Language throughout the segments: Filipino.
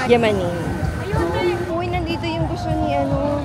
Yamani. Uy, nandito yung gusto ni ano.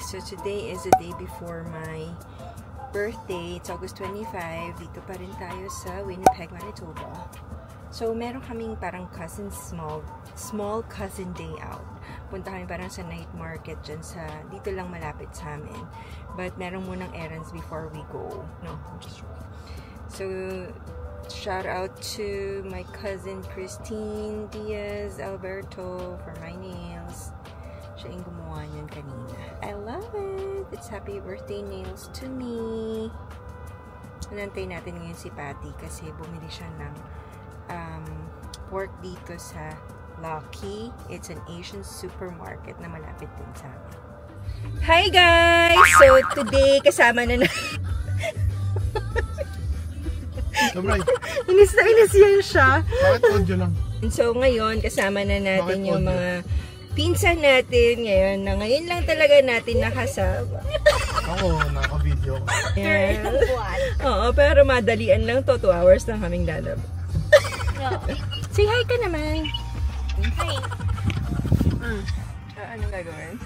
So today is the day before my birthday. It's August 25. Dito pa rin tayo sa Winnipeg, Manitoba. So meron kaming parang small cousin day out. Punta kami parang sa night market dyan sa, dito lang malapit sa amin. But meron munang errands before we go. No, I'm just joking. So shout out to my cousin Christine Diaz Alberto for my nails. Siya yung gumawa niyan kanina. I love it! It's happy birthday nails to me! Nantay natin ngayon si Patty kasi bumili siya ng pork dito sa Lucky. It's an Asian supermarket na malapit din sa amin. Hi guys! So today kasama na inis na inis yan siya. Bakit audio lang? So ngayon kasama na natin yung mga pinsan natin ngayon na ngayon lang talaga natin nakasama. Oo, naka-video. Yeah. Oo, pero madalian lang to. 2 hours lang kaming lalab. Say hi ka naman. Hi. Anong gagawin?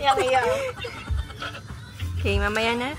Yaw. Okay, mamaya na.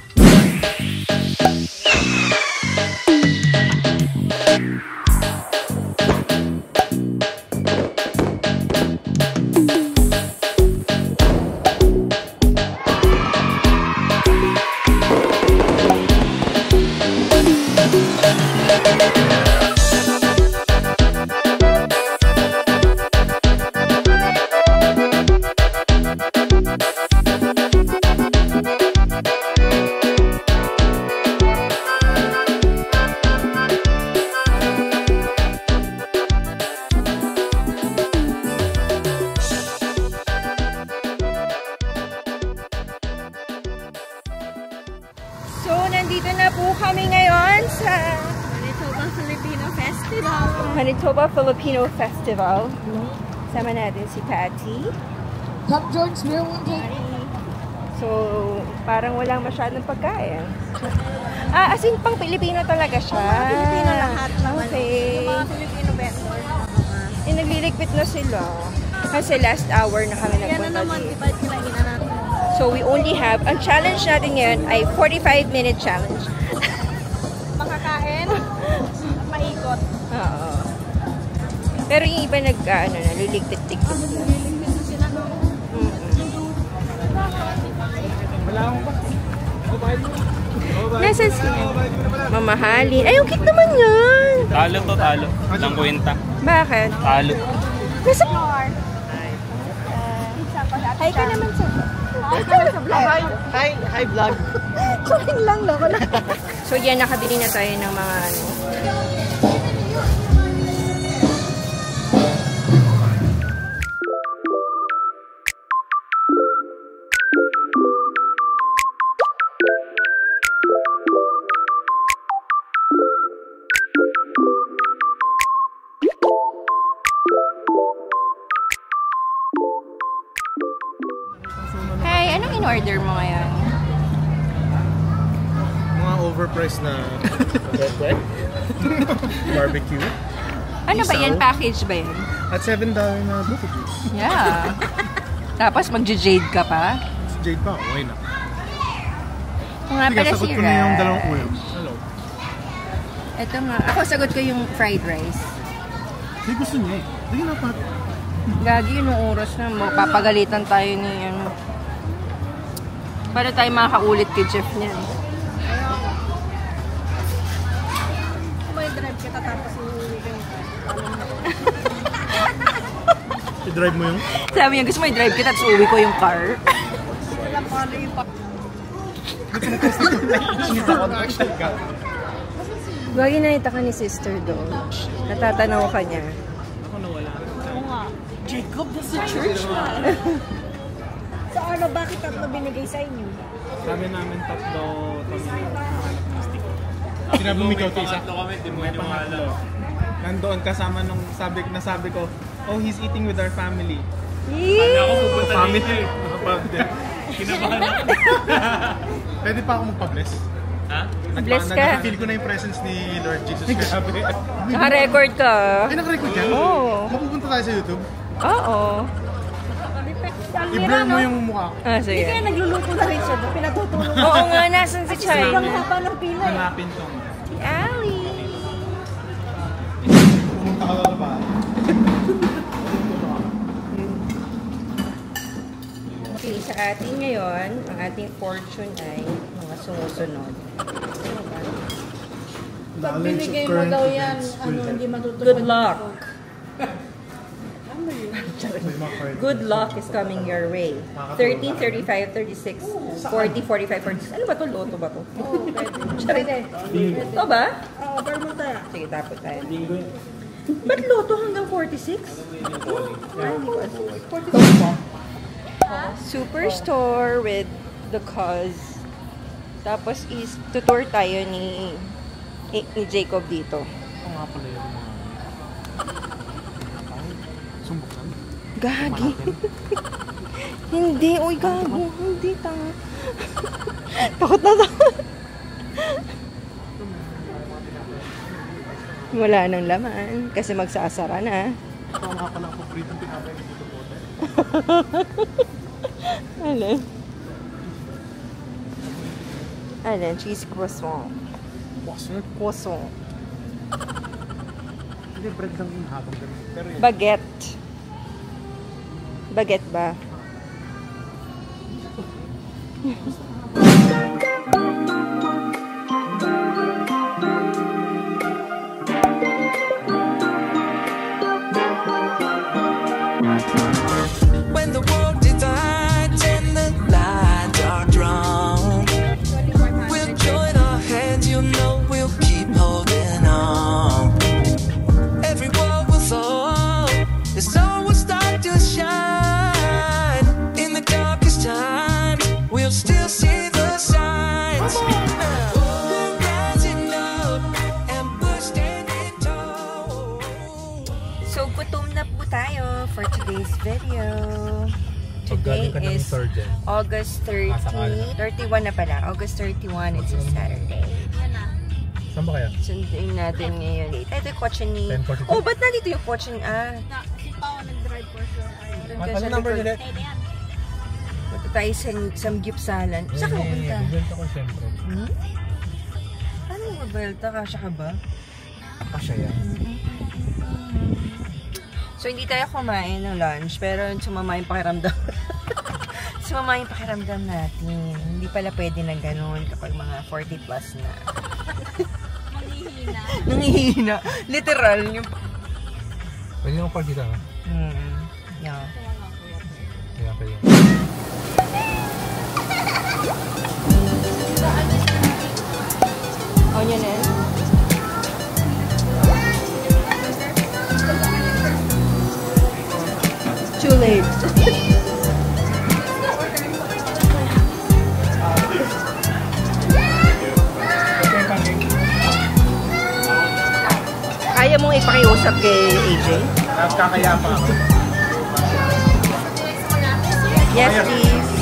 So, nandito na po kami ngayon sa Manitoba Filipino Festival. Manitoba Filipino Festival. Sama natin si Patty. Top George Maryland. So, parang walang masyadong pagkain. As in, pang Pilipino talaga siya. Mga Pilipino lahat naman. Okay. Yung mga Filipino vendor. Nagligpit na sila. Kasi last hour na kami Yan nagpunta na naman, dito. diba kinainan natin. So, we only have, ang challenge natin ngayon ay 45-minute challenge. Makakain at maikot. Oo. Pero yung iba naliligpit-ligpit. Nililigpit na sila, no? Wala akong ba? Nasa siya? Mamahalin. Ay, ang cute naman yan! Talo to, talo. Nang kwenta. Bakit? Talo. Nasa... Hi ka naman sa... Hi vlog. Kuling lang na ako na. So yan, nakabili na tayo ng mga ano. Hey, anong in-order mo ngayon? Mga overpriced na barbecue. Ano ba yan? Isaw. Package ba yan? At $7 na buko juice. Yeah. Tapos mag-jade ka pa? Jade pa, why not? Nga pala si sagot ko na yung dalawang ulam. Hello. Ito nga. Ako sagot ko yung fried rice. Hindi gusto niya eh. Hindi na pa. Gagi yun yung oras na papagalitan tayo ni ano. Para tayo makakaulit kay Jeff niyan. Kung may drive kita tapos iuwi ko yung I-drive mo yung? Sabi niya, gusto mo i-drive kita tapos uwi ko yung car. wala pa yung Nakita ko na actual ka. Lagi nakita ka ni sister doon. Natatanaw ka niya. Ako nawala. Oo nga. Jacob, that's the church. So ano, bakit tatlo binigay sa inyo? Sabi namin tatlo kami nakahanap ng stick. Sinabi mo ikaw, Tisa? kami, di mo maniwala. Nandoon kasama nung nasabi ko, oh, he's eating with our family. Kaya ako pupunta Family. dito. Kinabahan ako. Pwede pa ako magpa-bless. Ha? Bless ka. Feel ko na yung presence ni Lord Jesus. Grabe. Naka-record ka. Ay, naka-record ka? Oo. Mapupunta tayo sa YouTube. Oo. I-blur mo yung mukha ko. Ah, Hindi sige. kaya nagluluto na rin siya doon. Pinatutulong. Oo nga, nasan si Sobrang China? haba ng pila eh. Hanapin tong. Si Ali. Pumunta ka lang pa. Okay, sa atin ngayon, ang ating fortune ay mga sumusunod. Ano ba? Pag binigay mo daw yan, ano, hindi matutupad. Good luck. Ano yun? Good luck is coming your way. 13, 35, 36, 40, 45, 46. Ano ba to? Loto ba to? Oo, pwede. Ito ba? Oo, pero mo tayo. Sige, tapos tayo. Ba't loto hanggang 46? Superstore with the cause. Tapos is tutor tayo ni Jacob dito. Ito nga pala yung mga... Sumbok lang. Gagi. Hindi, uy, gago. Hindi, tanga. Takot na takot. Wala nang laman kasi magsasara na. Ito nga pala ako pritong pinapay ni Tito Bote. Alin? Alin? Cheese croissant. Croissant. Hindi, bread lang yung habang ganun. Pero yun. Baguette. Baguette ba? When the world divides and the lines are drawn, we'll join our hands, you know we'll keep holding on. Every wall will fall, the sun will start to shine. In the darkest times, we'll still see the signs. We're rising up and we're standing tall. So, gutom na po tayo for today's video. Today is August 30, 31 na pala. August 31, it's a Saturday. Saan ba kaya? Sundin natin ngayon. Ito yung kotse ni... 10:42. Oh, ba't nandito yung kotse ni... Si Pao nag-drive for sure. Ano number nila? Punta tayo sa Samgyupsalan. Saan ka pupunta? Bibenta ko siyempre. Hmm? Anong mabelta? Kasya ka ba? Kasya yan. So, hindi tayo kumain ng lunch, pero sumama yung pakiramdam. Sumama yung pakiramdam natin. Hindi pala pwede na ganun kapag mga 40 plus na. Manghihina. Nangihina. Literal. Yung... Pwede nyo pag-kita ha? Yeah. Kaya kayo. Onion and? Too late. Kaya mong ipakiusap kay AJ? Kakayapa ako. Yes, please.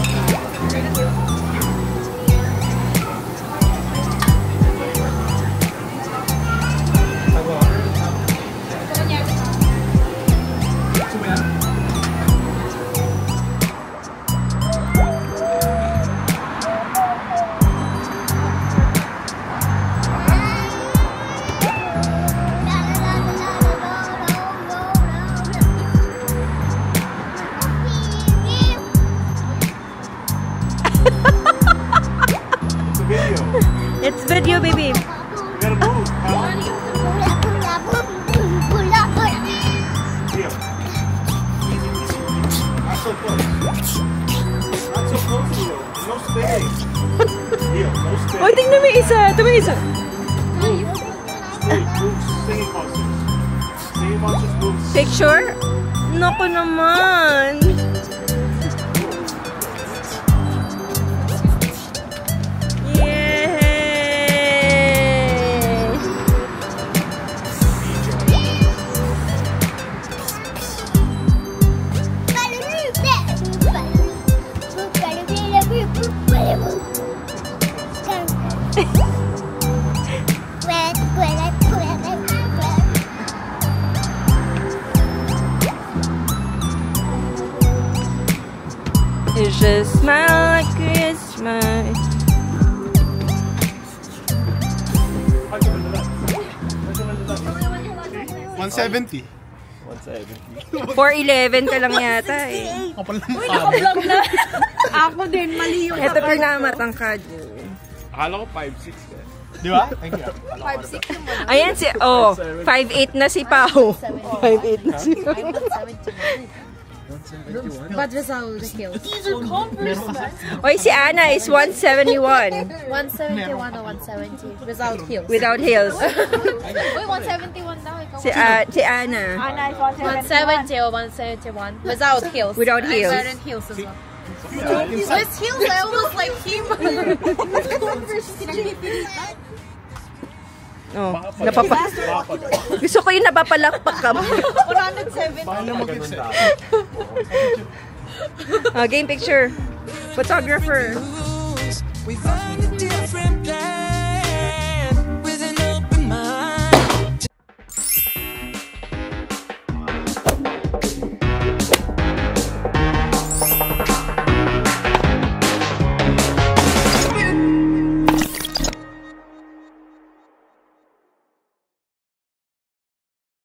It's video, baby. Uy, tingnan mo yung isa. Ito may isa. Singing monsters. Singing monsters moves. Picture? Naku naman. Yay! It's just smile like Christmas. $170. 411 ka lang yata eh. Kapal ng Naka-vlog na. Ako din, mali yung Ito pinakamatangkad. Akala ko 5'6 ka. Di ba? Thank you. 5'6 yung mga. Ayan si, oh, 5'8 na si Pao. 5'8 na si Pao. But without the heels. Oy, si Ana is 171. 171 or 170? Without heels. Without heels. Uy, 171 daw. Ikaw. Si Ana. 170 or 171? Without heels. Without heels. I'm wearing heels as well. With heels, I almost like him. Oh, gusto ko yung napapalakpak ka. 170. Paano mag-set? Game picture. Photographer. We find a different